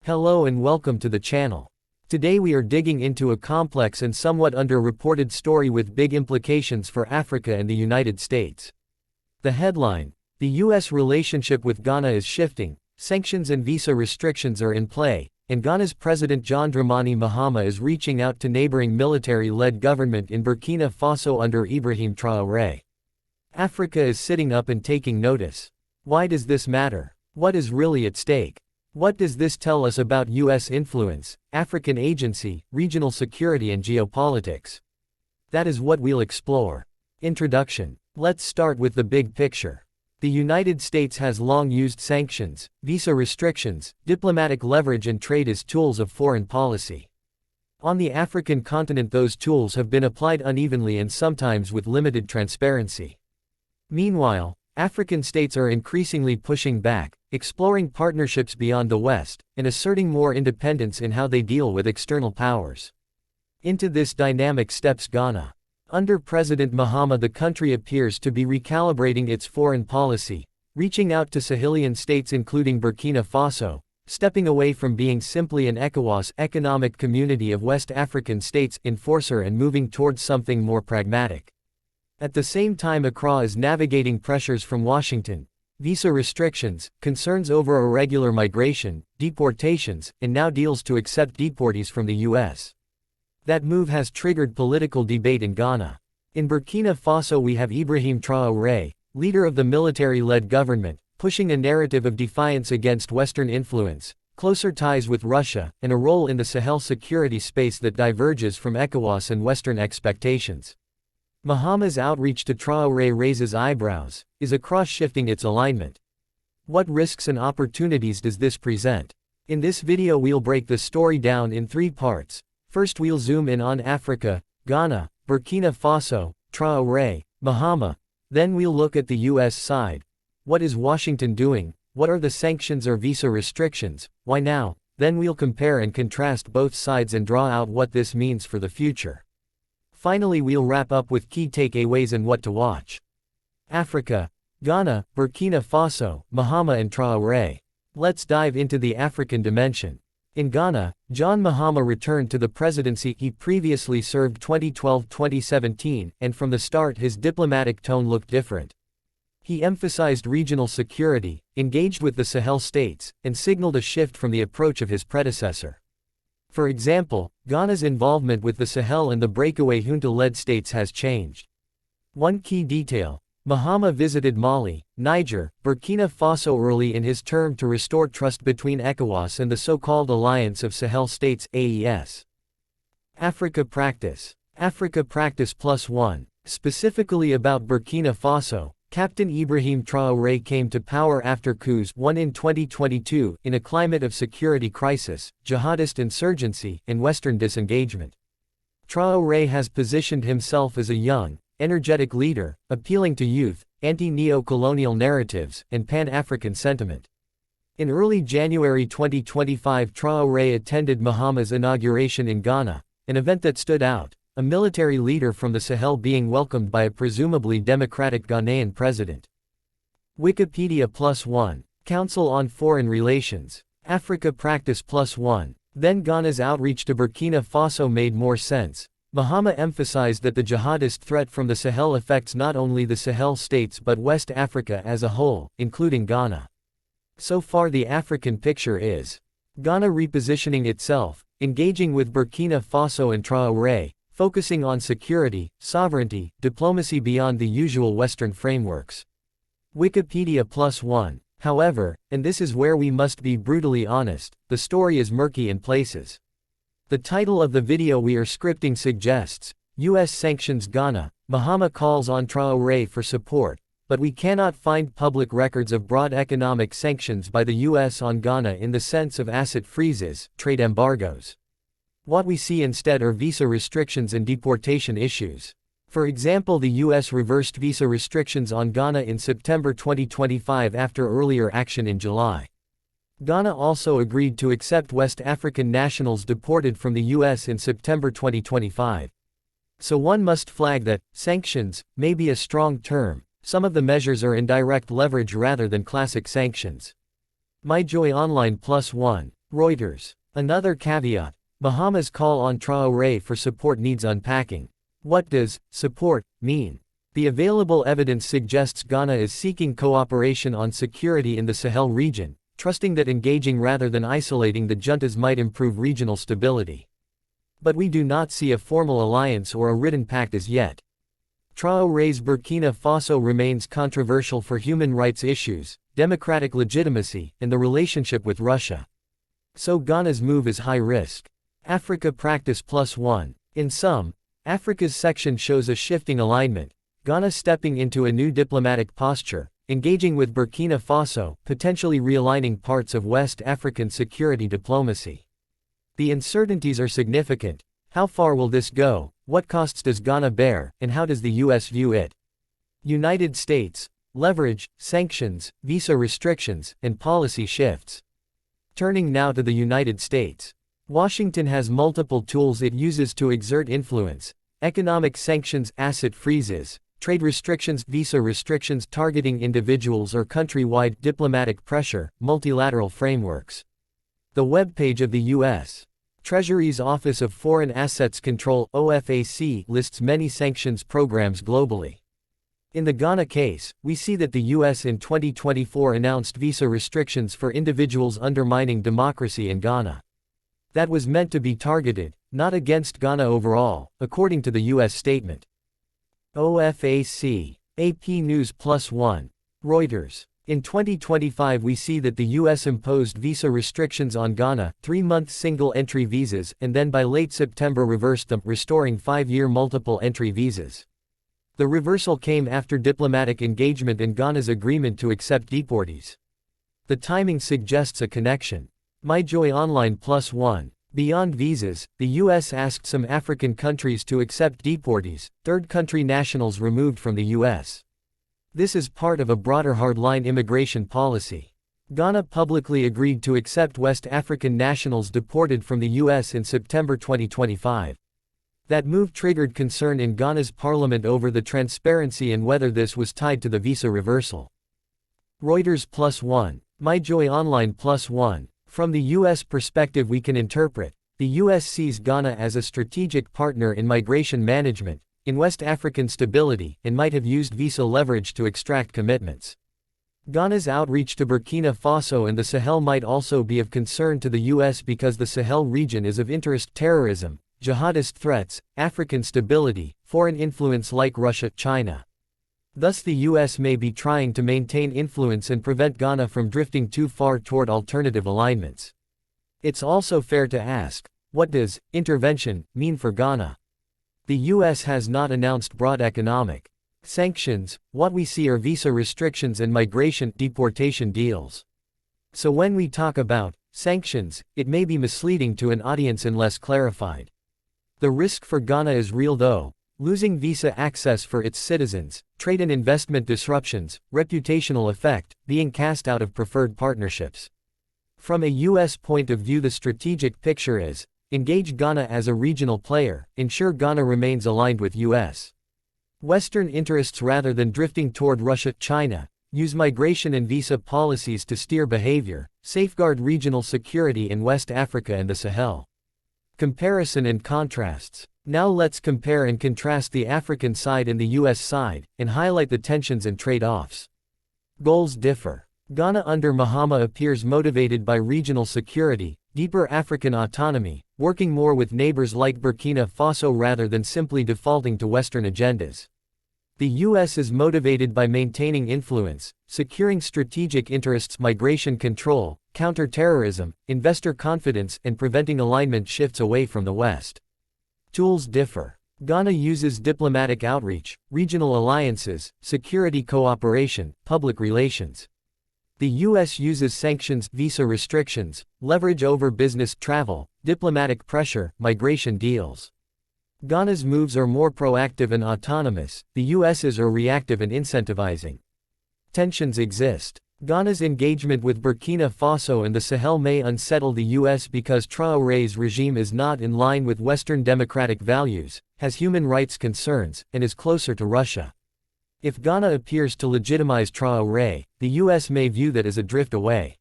Hello and welcome to the channel. Today we are digging into a complex and somewhat underreported story with big implications for Africa and the United States. The headline: the U.S. relationship with Ghana is shifting, sanctions and visa restrictions are in play, and Ghana's President John Mahama is reaching out to neighboring military-led government in Burkina Faso under Ibrahim Traoré. Africa is sitting up and taking notice. Why does this matter? What is really at stake? What does this tell us about U.S. influence, African agency, regional security and geopolitics? That is what we'll explore. Introduction. Let's start with the big picture. The United States has long used sanctions, visa restrictions, diplomatic leverage and trade as tools of foreign policy. On the African continent, those tools have been applied unevenly and sometimes with limited transparency. Meanwhile, African states are increasingly pushing back, exploring partnerships beyond the West, and asserting more independence in how they deal with external powers. Into this dynamic steps Ghana. Under President Mahama, the country appears to be recalibrating its foreign policy, reaching out to Sahelian states including Burkina Faso, stepping away from being simply an ECOWAS economic community of West African states enforcer and moving towards something more pragmatic. At the same time, Accra is navigating pressures from Washington, visa restrictions, concerns over irregular migration, deportations, and now deals to accept deportees from the U.S. That move has triggered political debate in Ghana. In Burkina Faso we have Ibrahim Traoré, leader of the military-led government, pushing a narrative of defiance against Western influence, closer ties with Russia, and a role in the Sahel security space that diverges from ECOWAS and Western expectations. Mahama's outreach to Traoré raises eyebrows. Is Accra shifting its alignment? What risks and opportunities does this present? In this video we'll break the story down in 3 parts. First we'll zoom in on Africa, Ghana, Burkina Faso, Traoré, Mahama. Then we'll look at the US side. What is Washington doing? What are the sanctions or visa restrictions? Why now? Then we'll compare and contrast both sides and draw out what this means for the future. Finally we'll wrap up with key takeaways and what to watch. Africa, Ghana, Burkina Faso, Mahama and Traoré. Let's dive into the African dimension. In Ghana, John Mahama returned to the presidency he previously served 2012-2017, and from the start his diplomatic tone looked different. He emphasized regional security, engaged with the Sahel states, and signaled a shift from the approach of his predecessor. For example, Ghana's involvement with the Sahel and the breakaway junta-led states has changed. One key detail: Mahama visited Mali, Niger, Burkina Faso early in his term to restore trust between ECOWAS and the so-called Alliance of Sahel States (AES). Africa Practice. Africa Practice +1. Specifically about Burkina Faso, Captain Ibrahim Traoré came to power after coups won in 2022 in a climate of security crisis, jihadist insurgency, and Western disengagement. Traoré has positioned himself as a young, energetic leader, appealing to youth, anti-neo-colonial narratives, and pan-African sentiment. In early January 2025 Traoré attended Mahama's inauguration in Ghana, an event that stood out. A military leader from the Sahel being welcomed by a presumably democratic Ghanaian president. Wikipedia +1. Council on Foreign Relations. Africa Practice +1. Then Ghana's outreach to Burkina Faso made more sense. Mahama emphasized that the jihadist threat from the Sahel affects not only the Sahel states but West Africa as a whole, including Ghana. So far the African picture is Ghana repositioning itself, engaging with Burkina Faso and Traoré, focusing on security, sovereignty, diplomacy beyond the usual Western frameworks. Wikipedia +1. However, and this is where we must be brutally honest, the story is murky in places. The title of the video we are scripting suggests, U.S. sanctions Ghana, Mahama calls on Traoré for support, but we cannot find public records of broad economic sanctions by the U.S. on Ghana in the sense of asset freezes, trade embargoes. What we see instead are visa restrictions and deportation issues. For example, the U.S. reversed visa restrictions on Ghana in September 2025 after earlier action in July. Ghana also agreed to accept West African nationals deported from the U.S. in September 2025. So one must flag that sanctions may be a strong term. Some of the measures are indirect leverage rather than classic sanctions. My Joy Online +1. Reuters. Another caveat. Mahama's call on Traoré for support needs unpacking. What does support mean? The available evidence suggests Ghana is seeking cooperation on security in the Sahel region, trusting that engaging rather than isolating the juntas might improve regional stability. But we do not see a formal alliance or a written pact as yet. Traoré's Burkina Faso remains controversial for human rights issues, democratic legitimacy, and the relationship with Russia. So Ghana's move is high risk. Africa Practice +1. In sum, Africa's section shows a shifting alignment, Ghana stepping into a new diplomatic posture, engaging with Burkina Faso, potentially realigning parts of West African security diplomacy. The uncertainties are significant. How far will this go? What costs does Ghana bear, and how does the US view it? United States. Leverage, sanctions, visa restrictions, and policy shifts. Turning now to the United States. Washington has multiple tools it uses to exert influence: economic sanctions, asset freezes, trade restrictions, visa restrictions targeting individuals, or countrywide diplomatic pressure, multilateral frameworks. The webpage of the U.S. Treasury's Office of Foreign Assets Control (OFAC) lists many sanctions programs globally. In the Ghana case, we see that the U.S. in 2024 announced visa restrictions for individuals undermining democracy in Ghana. That was meant to be targeted, not against Ghana overall, according to the U.S. statement. OFAC. AP News +1. Reuters. In 2025 we see that the U.S. imposed visa restrictions on Ghana, 3-month single-entry visas, and then by late September reversed them, restoring 5-year multiple-entry visas. The reversal came after diplomatic engagement in Ghana's agreement to accept deportees. The timing suggests a connection. MyJoy Online +1. Beyond visas, the U.S. asked some African countries to accept deportees, third-country nationals removed from the U.S. This is part of a broader hardline immigration policy. Ghana publicly agreed to accept West African nationals deported from the U.S. in September 2025. That move triggered concern in Ghana's parliament over the transparency and whether this was tied to the visa reversal. Reuters +1. MyJoy Online +1. From the U.S. perspective we can interpret, the U.S. sees Ghana as a strategic partner in migration management, in West African stability, and might have used visa leverage to extract commitments. Ghana's outreach to Burkina Faso and the Sahel might also be of concern to the U.S. because the Sahel region is of interest: terrorism, jihadist threats, African stability, foreign influence like Russia, China. Thus the U.S. may be trying to maintain influence and prevent Ghana from drifting too far toward alternative alignments. It's also fair to ask, what does intervention mean for Ghana? The U.S. has not announced broad economic sanctions. What we see are visa restrictions and migration deportation deals. So when we talk about sanctions, it may be misleading to an audience unless clarified. The risk for Ghana is real though. Losing visa access for its citizens, trade and investment disruptions, reputational effect, being cast out of preferred partnerships. From a U.S. point of view, the strategic picture is: engage Ghana as a regional player, ensure Ghana remains aligned with U.S. Western interests rather than drifting toward Russia, China, use migration and visa policies to steer behavior, safeguard regional security in West Africa and the Sahel. Comparison and contrasts. Now let's compare and contrast the African side and the U.S. side, and highlight the tensions and trade-offs. Goals differ. Ghana under Mahama appears motivated by regional security, deeper African autonomy, working more with neighbors like Burkina Faso rather than simply defaulting to Western agendas. The U.S. is motivated by maintaining influence, securing strategic interests, migration control, counter-terrorism, investor confidence, and preventing alignment shifts away from the West. Tools differ. Ghana uses diplomatic outreach, regional alliances, security cooperation, public relations. The U.S. uses sanctions, visa restrictions, leverage over business travel, diplomatic pressure, migration deals. Ghana's moves are more proactive and autonomous, the U.S.'s are reactive and incentivizing. Tensions exist. Ghana's engagement with Burkina Faso and the Sahel may unsettle the U.S. because Traoré's regime is not in line with Western democratic values, has human rights concerns, and is closer to Russia. If Ghana appears to legitimize Traoré, the U.S. may view that as a drift away.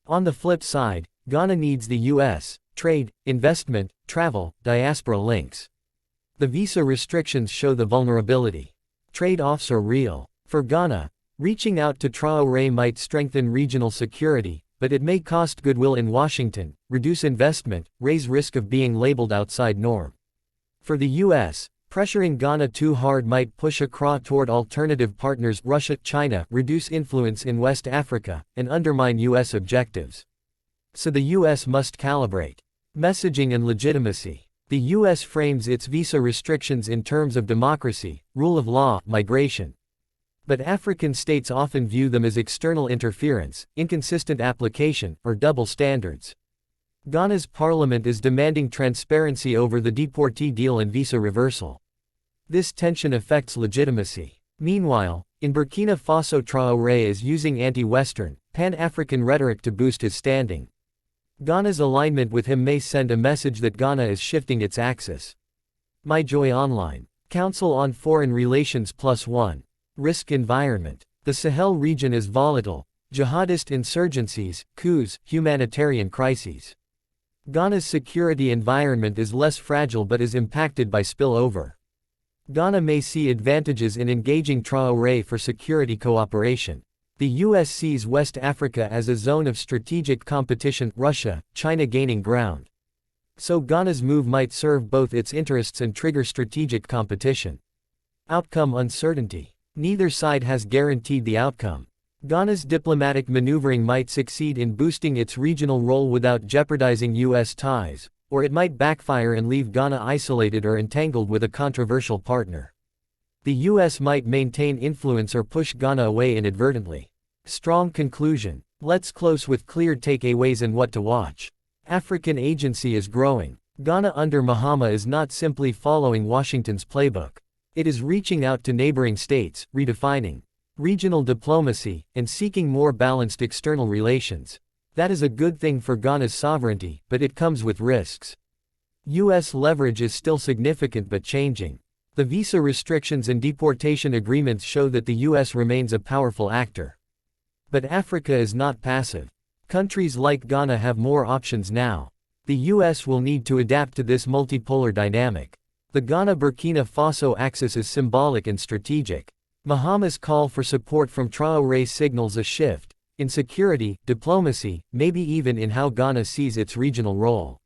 On the flip side, Ghana needs the US, trade, investment, travel, diaspora links. The visa restrictions show the vulnerability. Trade-offs are real. For Ghana, reaching out to Traoré might strengthen regional security, but it may cost goodwill in Washington, reduce investment, raise risk of being labeled outside norm. For the US, pressuring Ghana too hard might push Accra toward alternative partners Russia, China, reduce influence in West Africa, and undermine US objectives. So the US must calibrate messaging and legitimacy. The US frames its visa restrictions in terms of democracy, rule of law, migration. But African states often view them as external interference, inconsistent application, or double standards. Ghana's parliament is demanding transparency over the deportee deal and visa reversal. This tension affects legitimacy. Meanwhile, in Burkina Faso, Traoré is using anti-Western, pan-African rhetoric to boost his standing. Ghana's alignment with him may send a message that Ghana is shifting its axis. My Joy Online. Council on Foreign Relations +1. Risk environment. The Sahel region is volatile. Jihadist insurgencies, coups, humanitarian crises. Ghana's security environment is less fragile but is impacted by spillover. Ghana may see advantages in engaging Traoré for security cooperation. The US sees West Africa as a zone of strategic competition, Russia, China gaining ground. So Ghana's move might serve both its interests and trigger strategic competition. Outcome uncertainty. Neither side has guaranteed the outcome. Ghana's diplomatic maneuvering might succeed in boosting its regional role without jeopardizing US ties, or it might backfire and leave Ghana isolated or entangled with a controversial partner. The US might maintain influence or push Ghana away inadvertently. Strong conclusion. Let's close with clear takeaways and what to watch. African agency is growing. Ghana under Mahama is not simply following Washington's playbook. It is reaching out to neighboring states, redefining regional diplomacy, and seeking more balanced external relations. That is a good thing for Ghana's sovereignty, but it comes with risks. US leverage is still significant but changing. The visa restrictions and deportation agreements show that the US remains a powerful actor. But Africa is not passive. Countries like Ghana have more options now. The US will need to adapt to this multipolar dynamic. The Ghana-Burkina Faso axis is symbolic and strategic. Mahama's call for support from Traoré signals a shift in security, diplomacy, maybe even in how Ghana sees its regional role.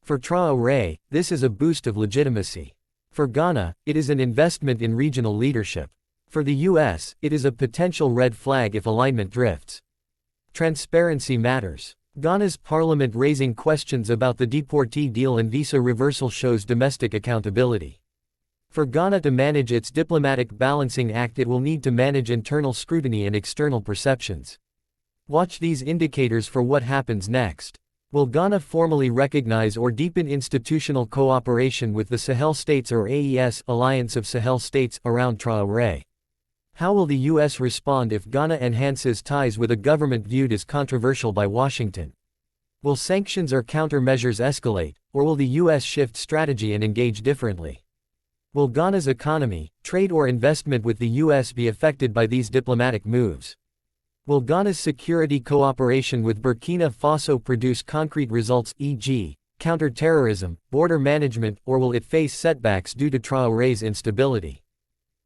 For Traoré, this is a boost of legitimacy. For Ghana, it is an investment in regional leadership. For the US, it is a potential red flag if alignment drifts. Transparency matters. Ghana's parliament raising questions about the deportee deal and visa reversal shows domestic accountability. For Ghana to manage its diplomatic balancing act, it will need to manage internal scrutiny and external perceptions. Watch these indicators for what happens next. Will Ghana formally recognize or deepen institutional cooperation with the Sahel states or AES, Alliance of Sahel States, around Traoré? How will the US respond if Ghana enhances ties with a government viewed as controversial by Washington? Will sanctions or countermeasures escalate, or will the US shift strategy and engage differently? Will Ghana's economy, trade or investment with the US be affected by these diplomatic moves? Will Ghana's security cooperation with Burkina Faso produce concrete results, e.g., counter-terrorism, border management, or will it face setbacks due to Traoré's instability?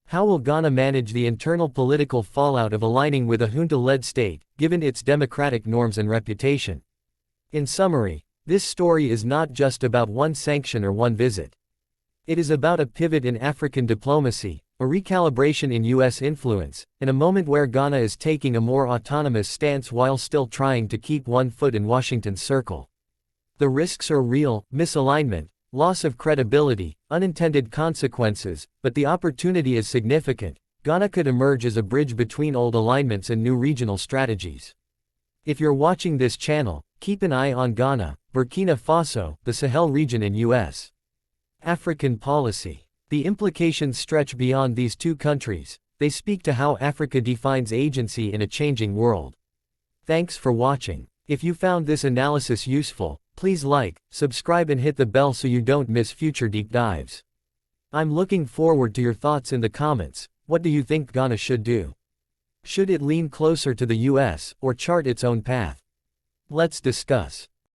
How will Ghana manage the internal political fallout of aligning with a junta-led state, given its democratic norms and reputation? In summary, this story is not just about one sanction or one visit. It is about a pivot in African diplomacy, a recalibration in US influence, and a moment where Ghana is taking a more autonomous stance while still trying to keep one foot in Washington's circle. The risks are real: misalignment, loss of credibility, unintended consequences, but the opportunity is significant. Ghana could emerge as a bridge between old alignments and new regional strategies. If you're watching this channel, keep an eye on Ghana, Burkina Faso, the Sahel region and US African policy. The implications stretch beyond these two countries. They speak to how Africa defines agency in a changing world. Thanks for watching. If you found this analysis useful, please like, subscribe and hit the bell so you don't miss future deep dives. I'm looking forward to your thoughts in the comments. What do you think Ghana should do? Should it lean closer to the US, or chart its own path? Let's discuss.